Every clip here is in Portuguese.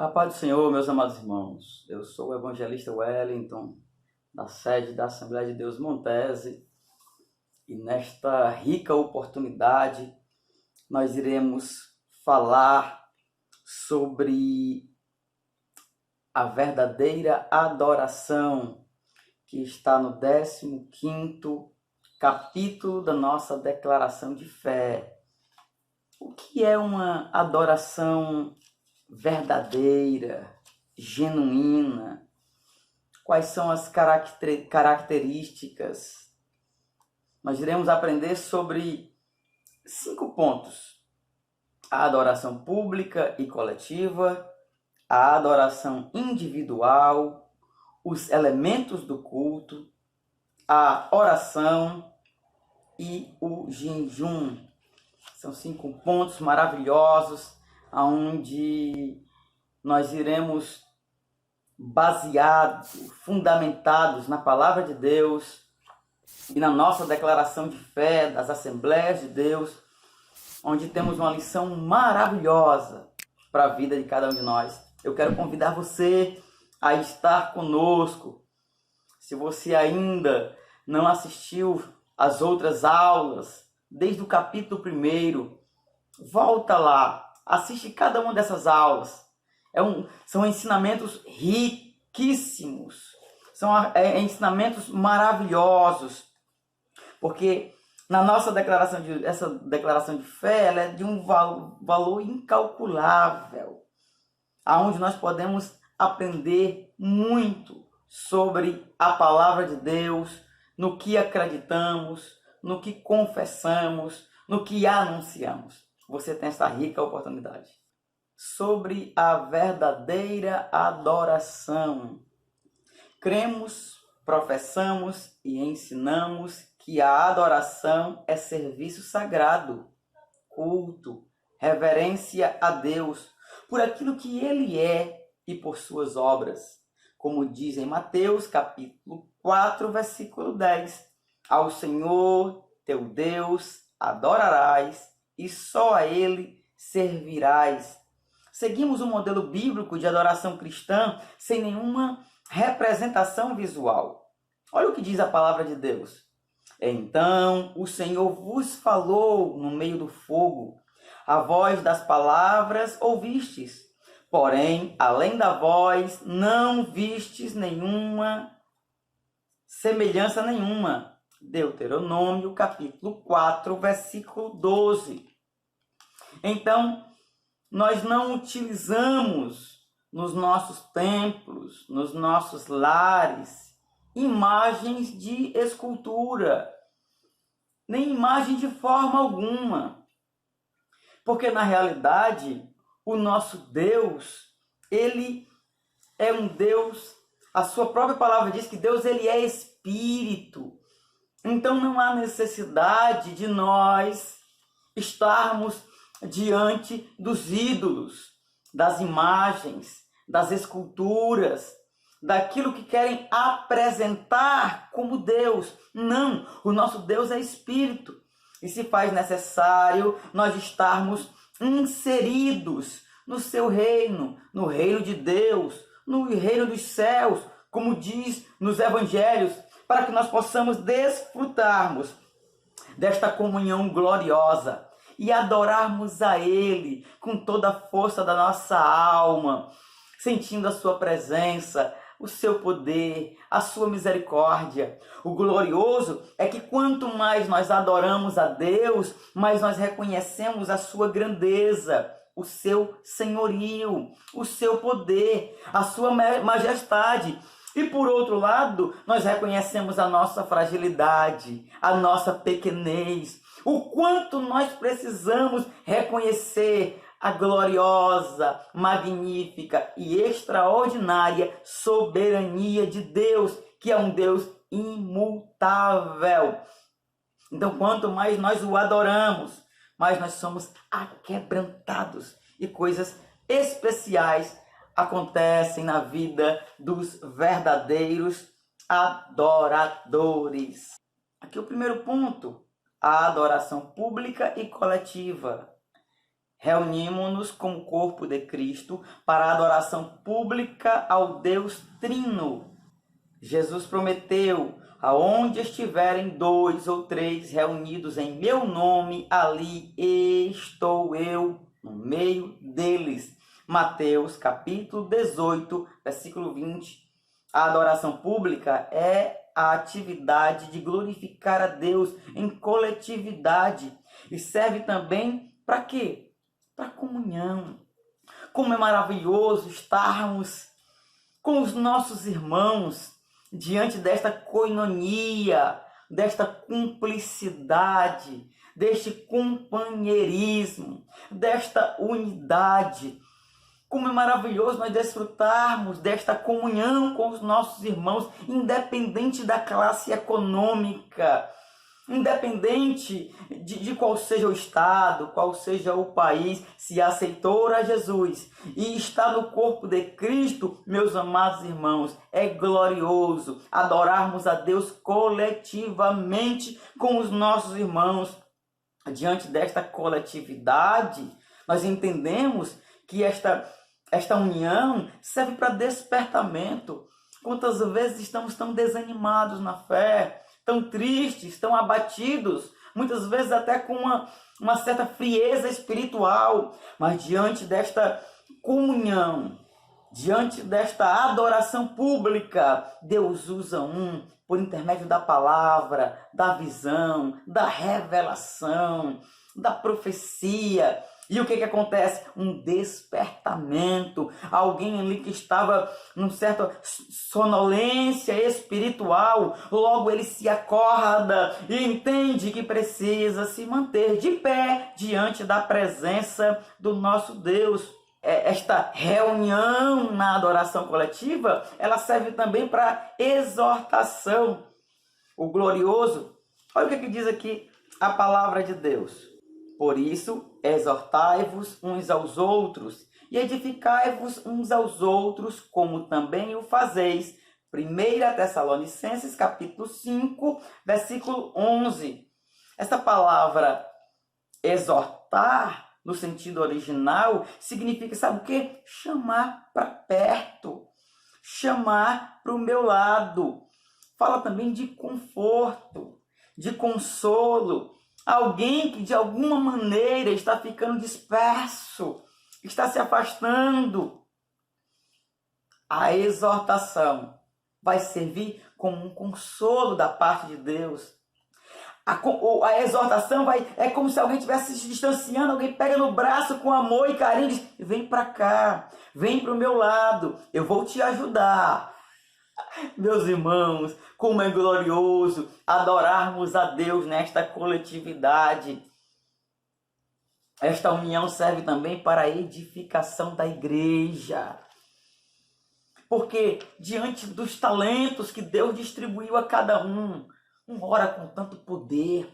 A paz do Senhor, meus amados irmãos. Eu sou o evangelista Wellington, da sede da Assembleia de Deus Montese, e nesta rica oportunidade nós iremos falar sobre a verdadeira adoração, que está no 15º capítulo da nossa declaração de fé. O que é uma adoração verdadeira, genuína? Quais são as características? Nós iremos aprender sobre 5 pontos: a adoração pública e coletiva, a adoração individual, os elementos do culto, a oração e o jejum. São 5 pontos maravilhosos, onde nós iremos baseados, fundamentados na palavra de Deus e na nossa declaração de fé das Assembleias de Deus, onde temos uma lição maravilhosa para a vida de cada um de nós. Eu quero convidar você a estar conosco. Se você ainda não assistiu às outras aulas, desde o capítulo 1, volta lá, assiste cada uma dessas aulas. São ensinamentos riquíssimos, são ensinamentos maravilhosos, porque na nossa essa declaração de fé, ela é de um valor incalculável, aonde nós podemos aprender muito sobre a palavra de Deus, no que acreditamos, no que confessamos, no que anunciamos. Você tem essa rica oportunidade. Sobre a verdadeira adoração. Cremos, professamos e ensinamos que a adoração é serviço sagrado, culto, reverência a Deus, por aquilo que Ele é e por suas obras. Como diz em Mateus, capítulo 4, versículo 10. Ao Senhor, teu Deus, adorarás e só a Ele servirás. Seguimos um modelo bíblico de adoração cristã sem nenhuma representação visual. Olha o que diz a palavra de Deus. Então o Senhor vos falou no meio do fogo, a voz das palavras ouvistes, porém, além da voz, não vistes nenhuma semelhança nenhuma. Deuteronômio, capítulo 4, versículo 12. Então, nós não utilizamos nos nossos templos, nos nossos lares, imagens de escultura, nem imagem de forma alguma. Porque, na realidade, o nosso Deus, Ele é um Deus, a sua própria palavra diz que Deus, Ele é Espírito. Então não há necessidade de nós estarmos diante dos ídolos, das imagens, das esculturas, daquilo que querem apresentar como Deus. Não, o nosso Deus é Espírito. E se faz necessário nós estarmos inseridos no seu reino, no reino de Deus, no reino dos céus, como diz nos evangelhos, para que nós possamos desfrutarmos desta comunhão gloriosa e adorarmos a Ele com toda a força da nossa alma, sentindo a sua presença, o seu poder, a sua misericórdia. O glorioso é que quanto mais nós adoramos a Deus, mais nós reconhecemos a sua grandeza, o seu senhorio, o seu poder, a sua majestade. E por outro lado, nós reconhecemos a nossa fragilidade, a nossa pequenez, o quanto nós precisamos reconhecer a gloriosa, magnífica e extraordinária soberania de Deus, que é um Deus imutável. Então, quanto mais nós o adoramos, mais nós somos aquebrantados e coisas especiais acontecem na vida dos verdadeiros adoradores. Aqui o primeiro ponto, a adoração pública e coletiva. reunimos-nos como corpo de Cristo para a adoração pública ao Deus Trino. Jesus prometeu: aonde estiverem 2 ou 3 reunidos em meu nome, ali estou eu no meio deles. Mateus capítulo 18, versículo 20. A adoração pública é a atividade de glorificar a Deus em coletividade e serve também para quê? Para comunhão. Como é maravilhoso estarmos com os nossos irmãos diante desta coinonia, desta cumplicidade, deste companheirismo, desta unidade. Como é maravilhoso nós desfrutarmos desta comunhão com os nossos irmãos, independente da classe econômica, independente de qual seja o estado, qual seja o país, se aceitou a Jesus e está no corpo de Cristo, meus amados irmãos, é glorioso adorarmos a Deus coletivamente com os nossos irmãos. Diante desta coletividade, nós entendemos que esta união serve para despertamento. Quantas vezes estamos tão desanimados na fé, tão tristes, tão abatidos, muitas vezes até com uma certa frieza espiritual, mas diante desta comunhão, diante desta adoração pública, Deus usa por intermédio da palavra, da visão, da revelação, da profecia. E o que acontece? Um despertamento. Alguém ali que estava numa certa sonolência espiritual, logo ele se acorda e entende que precisa se manter de pé diante da presença do nosso Deus. Esta reunião na adoração coletiva, ela serve também para exortação. O glorioso, olha o que diz aqui a palavra de Deus. Por isso, exortai-vos uns aos outros e edificai-vos uns aos outros, como também o fazeis. 1 Tessalonicenses, capítulo 5, versículo 11. Essa palavra exortar, no sentido original, significa, sabe o quê? Chamar para perto, chamar para o meu lado. Fala também de conforto, de consolo. Alguém que de alguma maneira está ficando disperso, está se afastando. A exortação vai servir como um consolo da parte de Deus. A exortação é como se alguém estivesse se distanciando, alguém pega no braço com amor e carinho e diz: vem para cá, vem para o meu lado, eu vou te ajudar. Meus irmãos, como é glorioso adorarmos a Deus nesta coletividade. Esta união serve também para a edificação da igreja. Porque diante dos talentos que Deus distribuiu a cada um ora com tanto poder,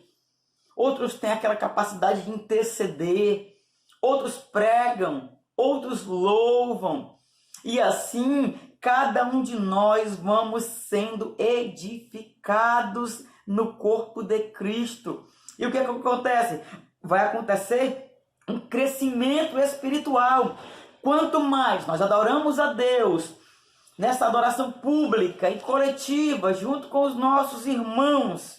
outros têm aquela capacidade de interceder, outros pregam, outros louvam, e assim cada um de nós vamos sendo edificados no corpo de Cristo. E o que acontece? Vai acontecer um crescimento espiritual. Quanto mais nós adoramos a Deus, nessa adoração pública e coletiva, junto com os nossos irmãos,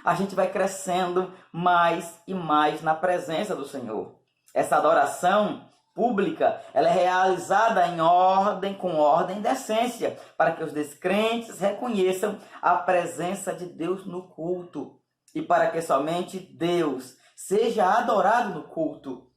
a gente vai crescendo mais e mais na presença do Senhor. Essa adoração pública, ela é realizada com ordem e decência, para que os descrentes reconheçam a presença de Deus no culto e para que somente Deus seja adorado no culto.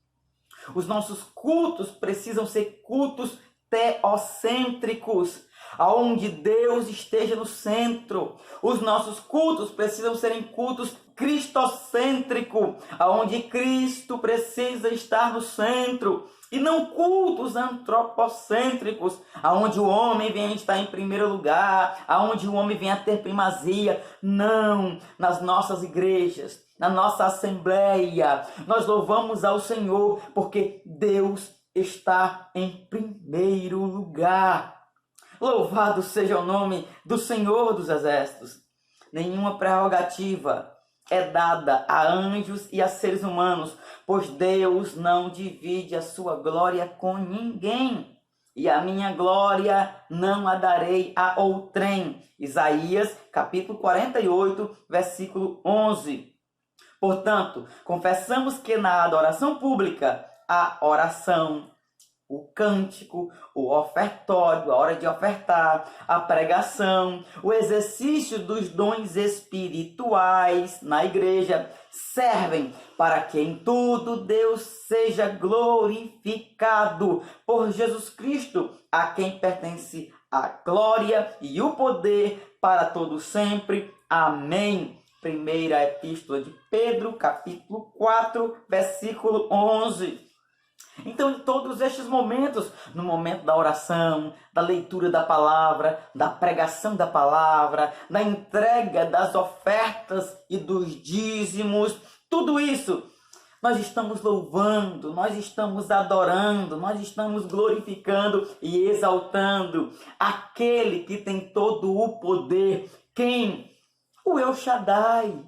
Os nossos cultos precisam ser cultos teocêntricos, aonde Deus esteja no centro. Os nossos cultos precisam serem cultos cristocêntricos, aonde Cristo precisa estar no centro, e não cultos antropocêntricos, aonde o homem vem estar em primeiro lugar, aonde o homem vem a ter primazia. Não, nas nossas igrejas, na nossa assembleia, nós louvamos ao Senhor, porque Deus está em primeiro lugar. Louvado seja o nome do Senhor dos Exércitos. Nenhuma prerrogativa é dada a anjos e a seres humanos, pois Deus não divide a sua glória com ninguém. E a minha glória não a darei a outrem. Isaías, capítulo 48, versículo 11. Portanto, confessamos que na adoração pública, a oração, o cântico, o ofertório, a hora de ofertar, a pregação, o exercício dos dons espirituais na igreja servem para que em tudo Deus seja glorificado por Jesus Cristo, a quem pertence a glória e o poder para todo sempre. Amém. Primeira Epístola de Pedro, capítulo 4, versículo 11. Então, em todos estes momentos, no momento da oração, da leitura da palavra, da pregação da palavra, da entrega das ofertas e dos dízimos, tudo isso, nós estamos louvando, nós estamos adorando, nós estamos glorificando e exaltando aquele que tem todo o poder. Quem? O El Shaddai.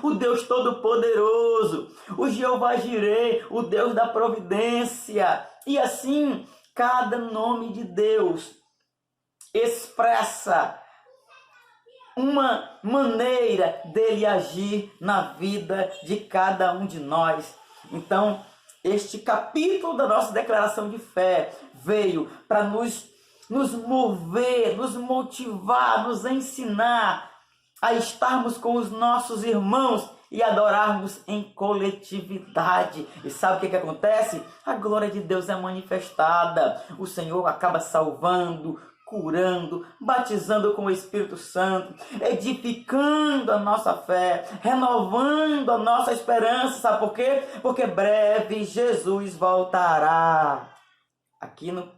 O Deus Todo-Poderoso, o Jeová Jireh, o Deus da providência. E assim, cada nome de Deus expressa uma maneira dele agir na vida de cada um de nós. Então, este capítulo da nossa declaração de fé veio para nos mover, nos motivar, nos ensinar a estarmos com os nossos irmãos e adorarmos em coletividade. E sabe o que acontece? A glória de Deus é manifestada. O Senhor acaba salvando, curando, batizando com o Espírito Santo, edificando a nossa fé, renovando a nossa esperança. Sabe por quê? Porque breve Jesus voltará. Aqui no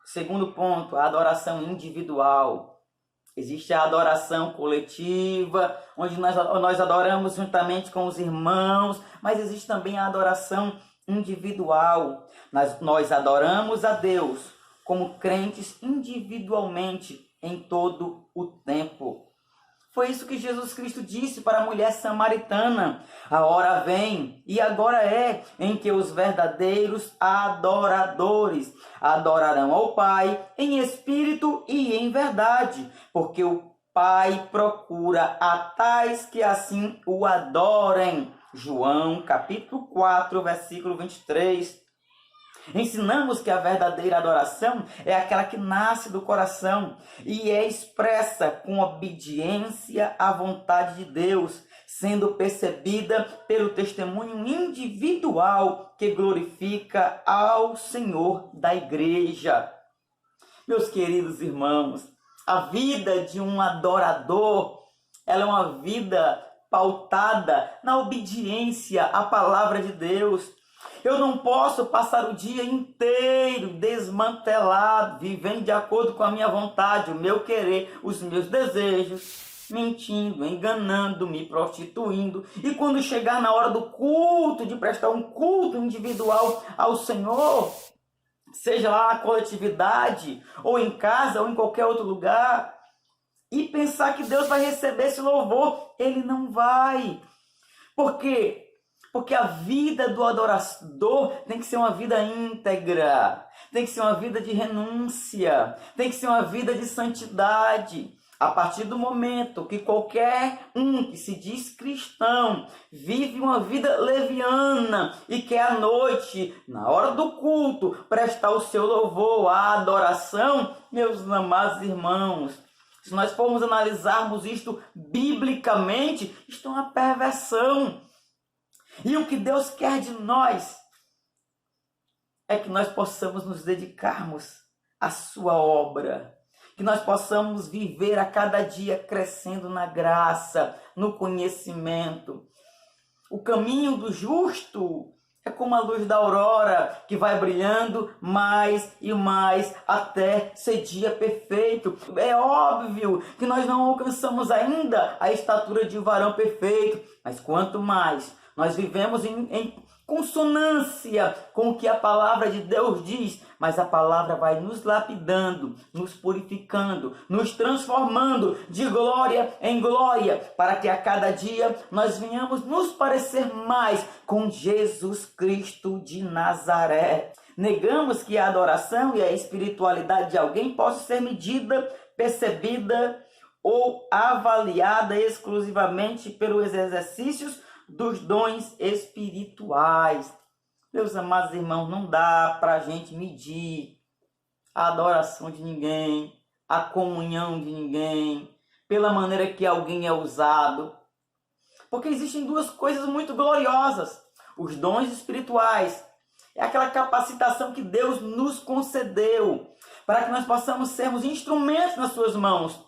segundo ponto, a adoração individual. Existe a adoração coletiva, onde nós adoramos juntamente com os irmãos, mas existe também a adoração individual. Nós adoramos a Deus como crentes individualmente em todo o tempo. Foi isso que Jesus Cristo disse para a mulher samaritana. A hora vem, e agora é, em que os verdadeiros adoradores adorarão ao Pai em espírito e em verdade, porque o Pai procura a tais que assim o adorem. João, capítulo 4, versículo 23. Ensinamos que a verdadeira adoração é aquela que nasce do coração e é expressa com obediência à vontade de Deus, sendo percebida pelo testemunho individual que glorifica ao Senhor da igreja. Meus queridos irmãos, a vida de um adorador, ela é uma vida pautada na obediência à palavra de Deus. Eu não posso passar o dia inteiro desmantelado, vivendo de acordo com a minha vontade, o meu querer, os meus desejos, mentindo, enganando, me prostituindo. E quando chegar na hora do culto, de prestar um culto individual ao Senhor, seja lá na coletividade, ou em casa, ou em qualquer outro lugar, e pensar que Deus vai receber esse louvor, Ele não vai. Por quê? Porque a vida do adorador tem que ser uma vida íntegra, tem que ser uma vida de renúncia, tem que ser uma vida de santidade. A partir do momento que qualquer um que se diz cristão vive uma vida leviana e quer à noite, na hora do culto, prestar o seu louvor, a adoração, meus amados irmãos, se nós formos analisarmos isto biblicamente, isto é uma perversão. E o que Deus quer de nós é que nós possamos nos dedicarmos à sua obra, que nós possamos viver a cada dia crescendo na graça, no conhecimento. O caminho do justo é como a luz da aurora, que vai brilhando mais e mais até ser dia perfeito. É óbvio que nós não alcançamos ainda a estatura de um varão perfeito, mas quanto mais nós vivemos em consonância com o que a palavra de Deus diz, mas a palavra vai nos lapidando, nos purificando, nos transformando de glória em glória, para que a cada dia nós venhamos nos parecer mais com Jesus Cristo de Nazaré. Negamos que a adoração e a espiritualidade de alguém possa ser medida, percebida ou avaliada exclusivamente pelos exercícios dos dons espirituais. Meus amados irmãos, não dá para a gente medir a adoração de ninguém, a comunhão de ninguém, pela maneira que alguém é usado. Porque existem duas coisas muito gloriosas. Os dons espirituais é aquela capacitação que Deus nos concedeu para que nós possamos sermos instrumentos nas suas mãos.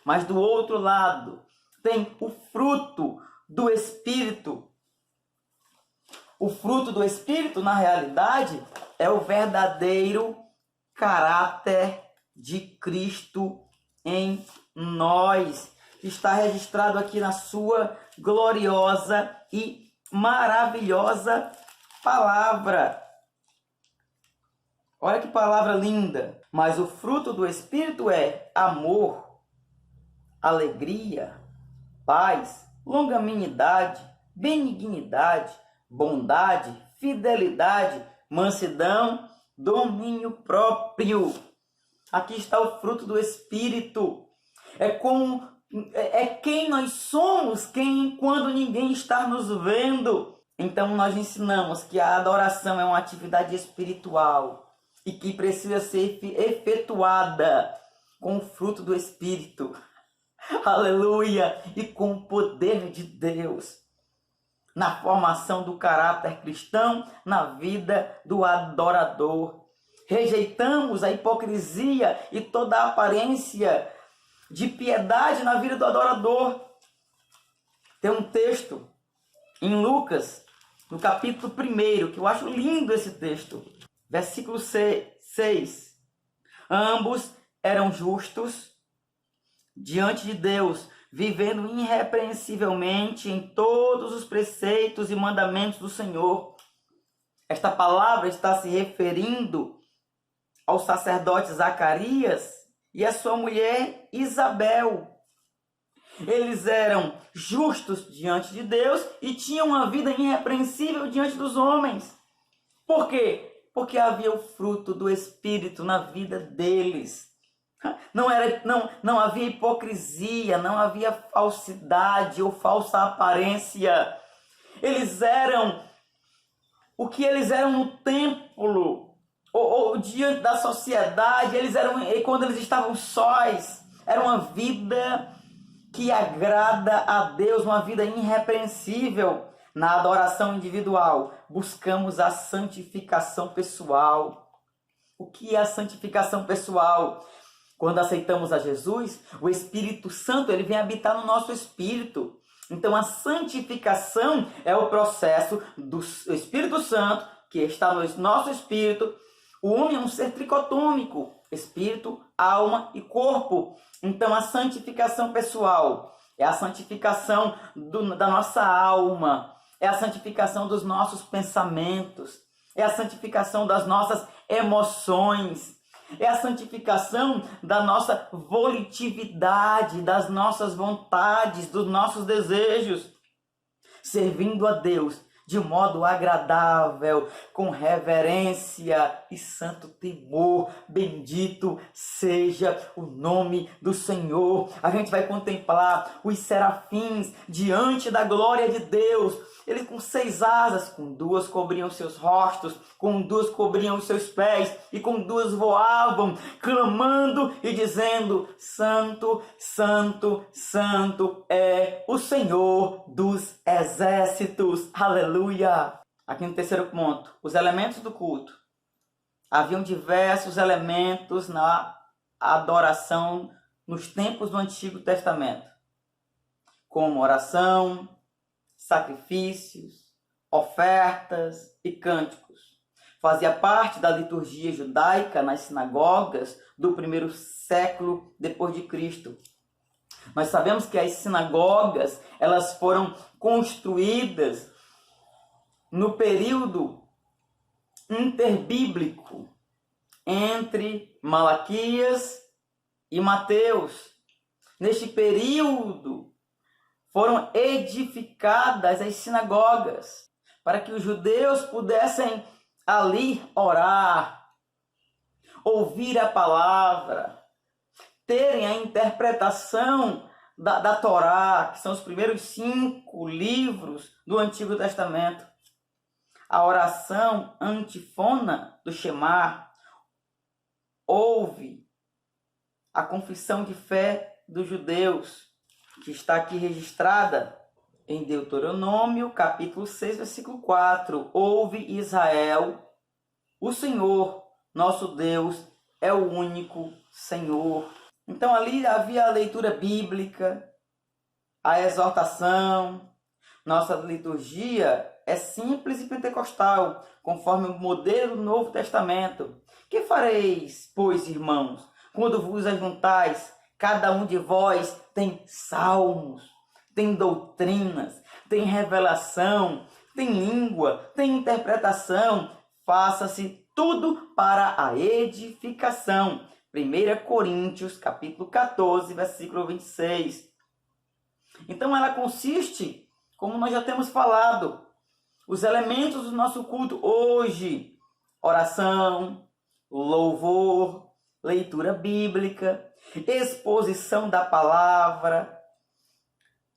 Mas do outro lado, tem o fruto do Espírito. O fruto do Espírito, na realidade, é o verdadeiro caráter de Cristo em nós. Está registrado aqui na sua gloriosa e maravilhosa palavra. Olha que palavra linda. Mas o fruto do Espírito é amor, alegria, paz, longanimidade, benignidade, bondade, fidelidade, mansidão, domínio próprio. Aqui está o fruto do Espírito. É quem nós somos, quando ninguém está nos vendo. Então nós ensinamos que a adoração é uma atividade espiritual e que precisa ser efetuada com o fruto do Espírito. Aleluia! E com o poder de Deus na formação do caráter cristão, na vida do adorador. Rejeitamos a hipocrisia e toda a aparência de piedade na vida do adorador. Tem um texto em Lucas, no capítulo 1, que eu acho lindo esse texto. Versículo 6. Ambos eram justos diante de Deus, vivendo irrepreensivelmente em todos os preceitos e mandamentos do Senhor. Esta palavra está se referindo ao sacerdote Zacarias e a sua mulher Isabel. Eles eram justos diante de Deus e tinham uma vida irrepreensível diante dos homens. Por quê? Porque havia o fruto do Espírito na vida deles. Não havia hipocrisia, não havia falsidade ou falsa aparência. Eles eram o que eles eram no templo, ou diante da sociedade. Eles eram, quando eles estavam sós, era uma vida que agrada a Deus, uma vida irrepreensível. Na adoração individual, buscamos a santificação pessoal. O que é a santificação pessoal? Quando aceitamos a Jesus, o Espírito Santo ele vem habitar no nosso espírito. Então a santificação é o processo do Espírito Santo que está no nosso espírito. O homem é um ser tricotômico, espírito, alma e corpo. Então a santificação pessoal é a santificação da nossa alma, é a santificação dos nossos pensamentos, é a santificação das nossas emoções, é a santificação da nossa volitividade, das nossas vontades, dos nossos desejos, servindo a Deus de modo agradável, com reverência e santo temor. Bendito seja o nome do Senhor. A gente vai contemplar os serafins diante da glória de Deus. Eles com 6 asas, com 2 cobriam seus rostos, com 2 cobriam os seus pés, e com 2 voavam, clamando e dizendo: Santo, Santo, Santo é o Senhor dos exércitos. Aleluia! Aqui no terceiro ponto, os elementos do culto. Haviam diversos elementos na adoração nos tempos do Antigo Testamento, como oração, sacrifícios, ofertas e cânticos. Fazia parte da liturgia judaica nas sinagogas do primeiro século depois de Cristo. Nós sabemos que as sinagogas elas foram construídas no período interbíblico entre Malaquias e Mateus. Neste período foram edificadas as sinagogas para que os judeus pudessem ali orar, ouvir a palavra, terem a interpretação da Torá, que são os primeiros 5 livros do Antigo Testamento. A oração antífona do Shema ouve a confissão de fé dos judeus, que está aqui registrada em Deuteronômio, capítulo 6, versículo 4. Ouve, Israel, o Senhor, nosso Deus, é o único Senhor. Então ali havia a leitura bíblica, a exortação. Nossa liturgia é simples e pentecostal, conforme o modelo do Novo Testamento. Que fareis, pois, irmãos, quando vos ajuntais? Cada um de vós tem salmos, tem doutrinas, tem revelação, tem língua, tem interpretação. Faça-se tudo para a edificação. 1 Coríntios, capítulo 14, versículo 26. Então ela consiste, como nós já temos falado, os elementos do nosso culto hoje: oração, louvor, leitura bíblica, exposição da palavra,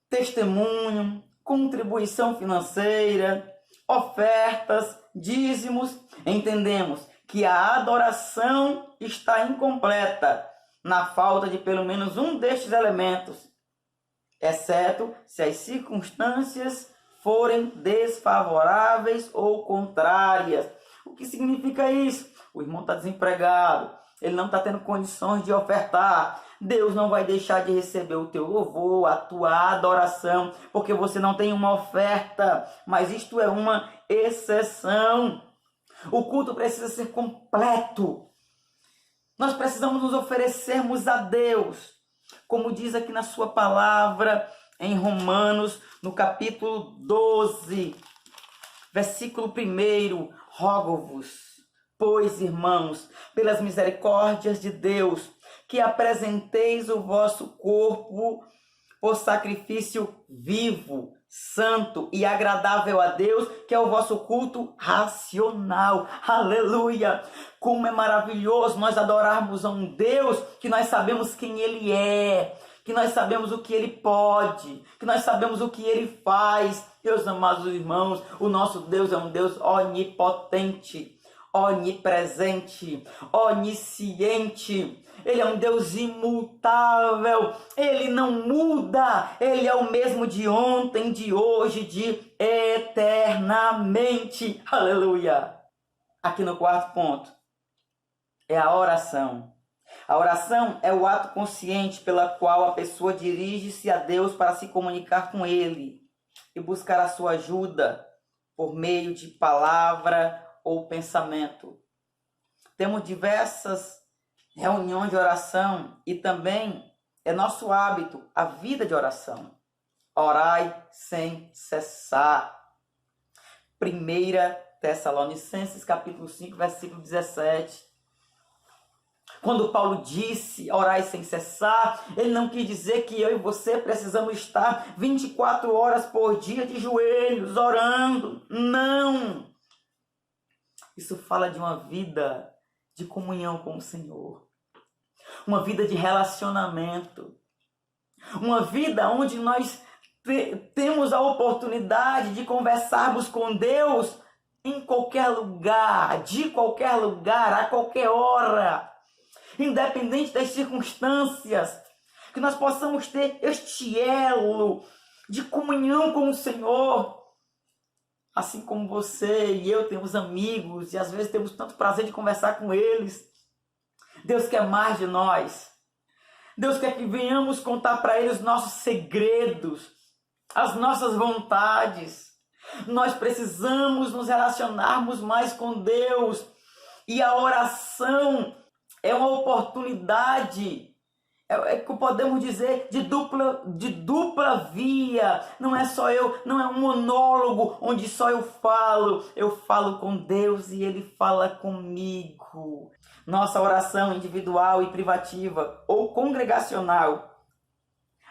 testemunho, contribuição financeira, ofertas, dízimos. Entendemos que a adoração está incompleta na falta de pelo menos um destes elementos, exceto se as circunstâncias forem desfavoráveis ou contrárias. O que significa isso? O irmão está desempregado, ele não está tendo condições de ofertar. Deus não vai deixar de receber o teu louvor, a tua adoração, porque você não tem uma oferta, mas isto é uma exceção. O culto precisa ser completo. Nós precisamos nos oferecermos a Deus, como diz aqui na sua palavra, em Romanos, no capítulo 12, versículo 1. Rogo-vos, pois, irmãos, pelas misericórdias de Deus, que apresenteis o vosso corpo por sacrifício vivo, santo e agradável a Deus, que é o vosso culto racional. Aleluia! Como é maravilhoso nós adorarmos a um Deus que nós sabemos quem Ele é, que nós sabemos o que Ele pode, que nós sabemos o que Ele faz. Meus amados irmãos, o nosso Deus é um Deus onipotente, onipresente, onisciente. Ele é um Deus imutável, Ele não muda, Ele é o mesmo de ontem, de hoje, de eternamente. Aleluia! Aqui no 4º ponto, é a oração. A oração é o ato consciente pela qual a pessoa dirige-se a Deus para se comunicar com Ele e buscar a sua ajuda por meio de palavra ou pensamento. Temos diversas reuniões de oração e também é nosso hábito a vida de oração. Orai sem cessar. 1 Tessalonicenses capítulo 5, versículo 17. Quando Paulo disse orai sem cessar, ele não quis dizer que eu e você precisamos estar 24 horas por dia de joelhos orando. Não! Isso fala de uma vida de comunhão com o Senhor. Uma vida de relacionamento. Uma vida onde nós temos a oportunidade de conversarmos com Deus em qualquer lugar, de qualquer lugar, a qualquer hora. Independente das circunstâncias, que nós possamos ter este elo de comunhão com o Senhor. Assim como você e eu temos amigos e às vezes temos tanto prazer de conversar com eles. Deus quer mais de nós. Deus quer que venhamos contar para Ele os nossos segredos, as nossas vontades. Nós precisamos nos relacionarmos mais com Deus. E a oração é uma oportunidade é que podemos dizer de dupla via. Não é só eu, não é um monólogo onde só eu falo com Deus e Ele fala comigo. Nossa oração individual e privativa ou congregacional,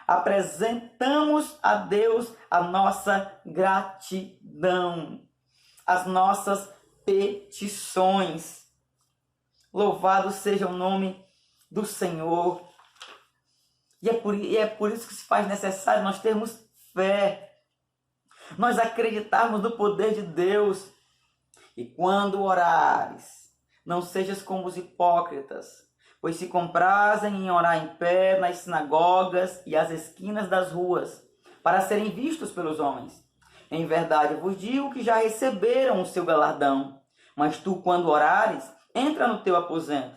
apresentamos a Deus a nossa gratidão, as nossas petições. Louvado seja o nome do Senhor. E é por isso que se faz necessário nós termos fé, nós acreditarmos no poder de Deus. E quando orares, não sejas como os hipócritas, pois se comprazem em orar em pé nas sinagogas e às esquinas das ruas, para serem vistos pelos homens. Em verdade vos digo que já receberam o seu galardão. Mas tu, quando orares, entra no teu aposento,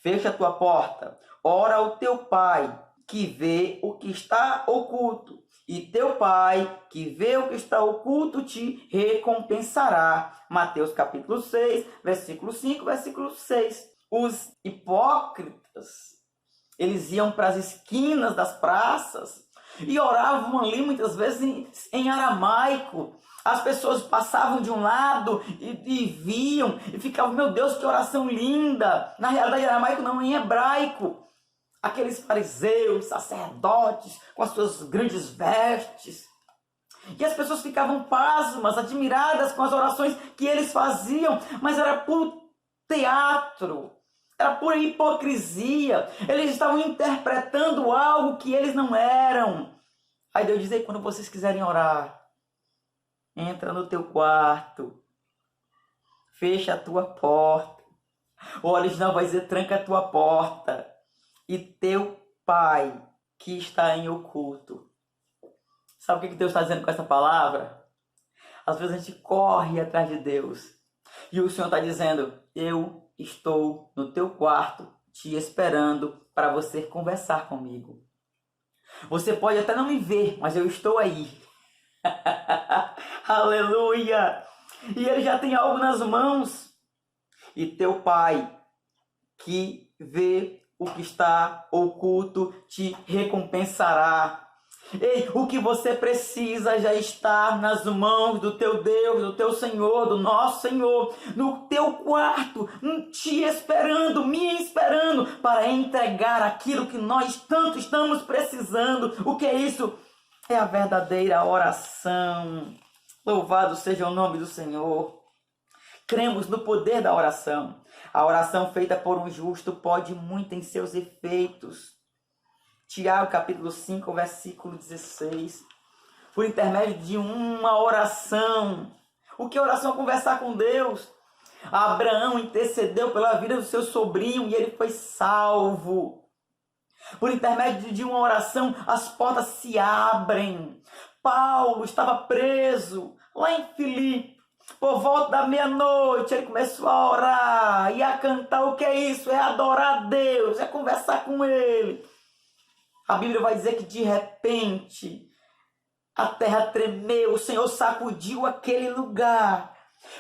fecha a tua porta, ora ao teu Pai, que vê o que está oculto, e teu Pai, que vê o que está oculto, te recompensará. Mateus capítulo 6, versículo 5, versículo 6. Os hipócritas, eles iam para as esquinas das praças e oravam ali muitas vezes em aramaico. As pessoas passavam de um lado e viam e ficavam, meu Deus, que oração linda. Na realidade, aramaico não, em hebraico. Aqueles fariseus, sacerdotes, com as suas grandes vestes. E as pessoas ficavam pasmas, admiradas com as orações que eles faziam, mas era puro teatro, era pura hipocrisia. Eles estavam interpretando algo que eles não eram. Aí Deus diz, quando vocês quiserem orar, entra no teu quarto, fecha a tua porta. O original vai dizer, tranca a tua porta. E teu Pai, que está em oculto. Sabe o que Deus está dizendo com essa palavra? Às vezes a gente corre atrás de Deus. E o Senhor está dizendo, eu estou no teu quarto, te esperando para você conversar comigo. Você pode até não me ver, mas eu estou aí. Aleluia! E Ele já tem algo nas mãos. E teu Pai, que vê o que está oculto, te recompensará. Ei, o que você precisa já está nas mãos do teu Deus, do teu Senhor, do nosso Senhor, no teu quarto, te esperando, me esperando, para entregar aquilo que nós tanto estamos precisando. O que é isso? É a verdadeira oração. Louvado seja o nome do Senhor. Cremos no poder da oração. A oração feita por um justo pode muito em seus efeitos. Tiago capítulo 5, versículo 16. Por intermédio de uma oração. O que é oração? Conversar com Deus. Abraão intercedeu pela vida do seu sobrinho e ele foi salvo. Por intermédio de uma oração, as portas se abrem. Paulo estava preso lá em Filipe. Por volta da meia-noite, ele começou a orar e a cantar. O que é isso? É adorar a Deus, é conversar com Ele. A Bíblia vai dizer que de repente a terra tremeu, o Senhor sacudiu aquele lugar.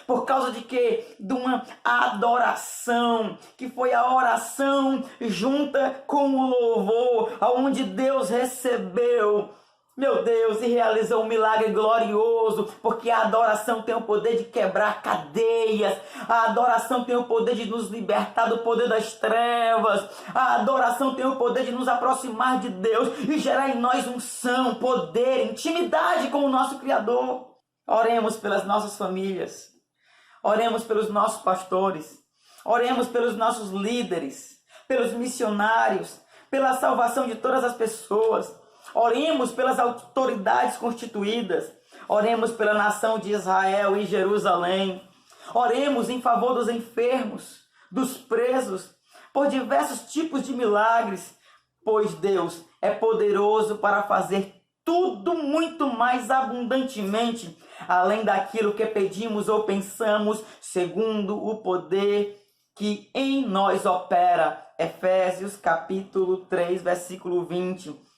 Por causa de quê? De uma adoração, que foi a oração junta com o louvor, aonde Deus recebeu, meu Deus, e realizou um milagre glorioso, porque a adoração tem o poder de quebrar cadeias, a adoração tem o poder de nos libertar do poder das trevas, a adoração tem o poder de nos aproximar de Deus e gerar em nós unção, poder, intimidade com o nosso Criador. Oremos pelas nossas famílias, oremos pelos nossos pastores, oremos pelos nossos líderes, pelos missionários, pela salvação de todas as pessoas. Oremos pelas autoridades constituídas. Oremos pela nação de Israel e Jerusalém. Oremos em favor dos enfermos, dos presos, por diversos tipos de milagres, pois Deus é poderoso para fazer tudo muito mais abundantemente, além daquilo que pedimos ou pensamos, segundo o poder que em nós opera. Efésios capítulo 3, versículo 20.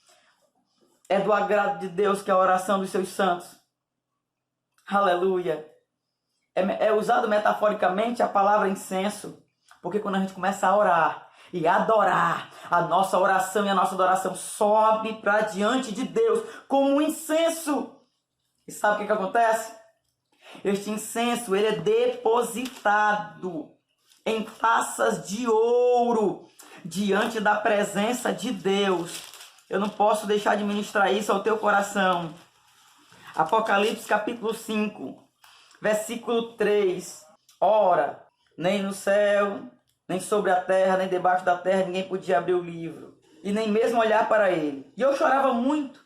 É do agrado de Deus que é a oração dos seus santos. Aleluia. É usado metaforicamente a palavra incenso, porque quando a gente começa a orar, e adorar. A nossa oração e a nossa adoração sobe para diante de Deus como um incenso. E sabe o que acontece? Este incenso, ele é depositado em taças de ouro diante da presença de Deus. Eu não posso deixar de ministrar isso ao teu coração. Apocalipse capítulo 5, versículo 3. Ora, nem no céu, nem sobre a terra, nem debaixo da terra, ninguém podia abrir o livro, e nem mesmo olhar para ele. E eu chorava muito,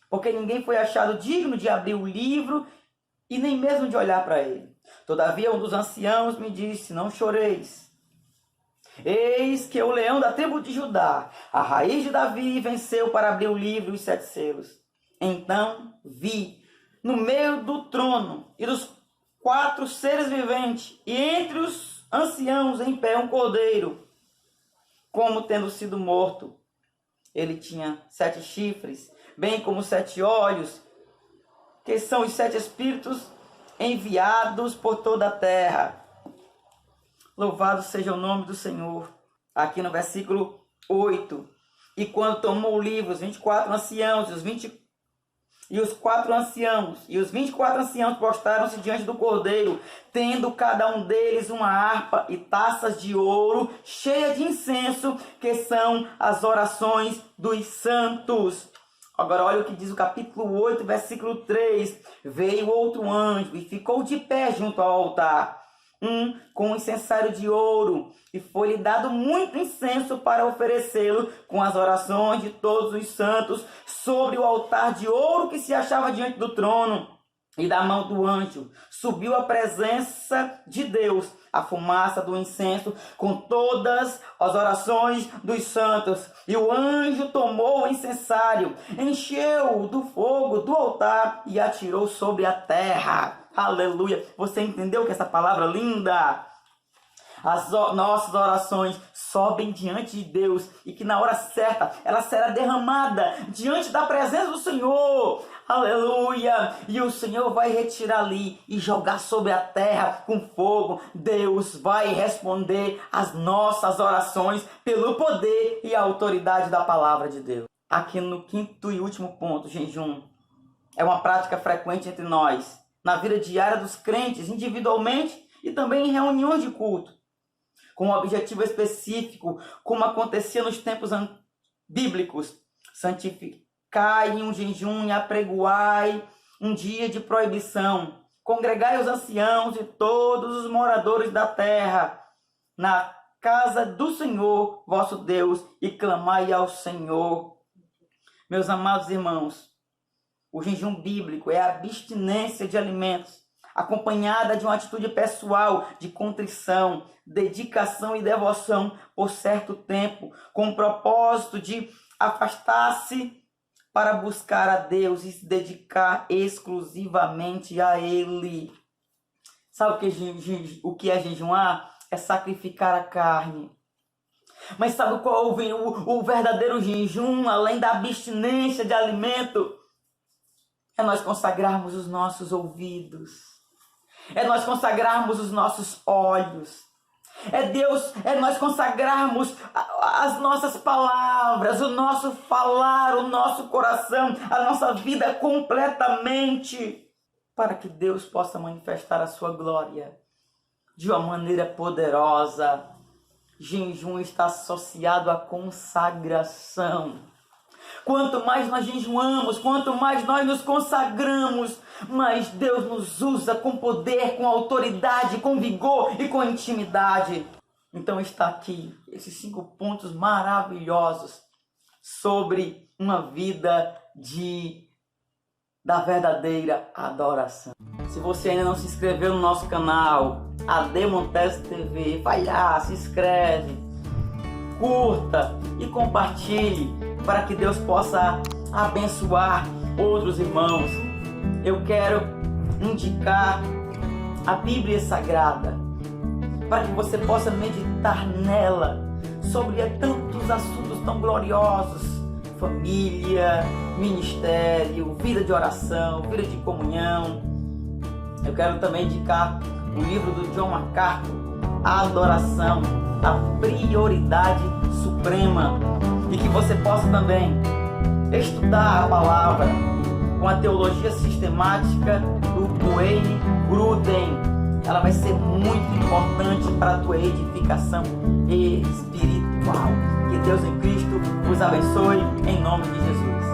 porque ninguém foi achado digno de abrir o livro, e nem mesmo de olhar para ele. Todavia um dos anciãos me disse: não choreis. Eis que o leão da tribo de Judá, a raiz de Davi, venceu para abrir o livro e os 7 selos. Então vi, no meio do trono e dos 4 seres viventes, e entre os anciãos em pé um cordeiro, como tendo sido morto. Ele tinha 7 chifres, bem como 7 olhos, que são os 7 espíritos enviados por toda a terra. Louvado seja o nome do Senhor. Aqui no versículo 8. E quando tomou o livro, os 24 anciãos e os 24 anciãos prostraram-se diante do cordeiro, tendo cada um deles uma harpa e taças de ouro cheias de incenso, que são as orações dos santos. Agora olha o que diz o capítulo 8, versículo 3. Veio outro anjo e ficou de pé junto ao altar, com um incensário de ouro, e foi-lhe dado muito incenso para oferecê-lo com as orações de todos os santos sobre o altar de ouro que se achava diante do trono. E da mão do anjo subiu à presença de Deus a fumaça do incenso com todas as orações dos santos. E o anjo tomou o incensário, encheu do fogo do altar e atirou sobre a terra. Aleluia! Você entendeu que essa palavra linda? As nossas orações sobem diante de Deus e que na hora certa ela será derramada diante da presença do Senhor. Aleluia! E o Senhor vai retirar ali e jogar sobre a terra com fogo. Deus vai responder às nossas orações pelo poder e a autoridade da palavra de Deus. Aqui no 5º e último ponto, jejum é uma prática frequente entre nós, na vida diária dos crentes, individualmente e também em reuniões de culto, com um objetivo específico, como acontecia nos tempos bíblicos: santificai um jejum e apregoai um dia de proibição, congregai os anciãos e todos os moradores da terra na casa do Senhor vosso Deus e clamai ao Senhor. Meus amados irmãos, o jejum bíblico é a abstinência de alimentos, acompanhada de uma atitude pessoal de contrição, dedicação e devoção por certo tempo, com o propósito de afastar-se para buscar a Deus e se dedicar exclusivamente a Ele. Sabe o que é jejuar? É sacrificar a carne. Mas sabe qual o verdadeiro jejum, além da abstinência de alimento? É nós consagrarmos os nossos ouvidos. É nós consagrarmos os nossos olhos. É nós consagrarmos as nossas palavras, o nosso falar, o nosso coração, a nossa vida completamente, para que Deus possa manifestar a sua glória de uma maneira poderosa. Jejum está associado à consagração. Quanto mais nós jejuamos, quanto mais nós nos consagramos, mais Deus nos usa com poder, com autoridade, com vigor e com intimidade. Então está aqui esses 5 pontos maravilhosos sobre uma vida da verdadeira adoração. Se você ainda não se inscreveu no nosso canal, AD Montes TV, vai lá, se inscreve, curta e compartilhe, para que Deus possa abençoar outros irmãos. Eu quero indicar a Bíblia Sagrada, para que você possa meditar nela, sobre tantos assuntos tão gloriosos: família, ministério, vida de oração, vida de comunhão. Eu quero também indicar o livro do John MacArthur, A Adoração. a prioridade suprema e que você possa também estudar a palavra com a teologia sistemática do Wayne Grudem. Ela vai ser muito importante para a tua edificação espiritual. Que Deus em Cristo vos abençoe em nome de Jesus.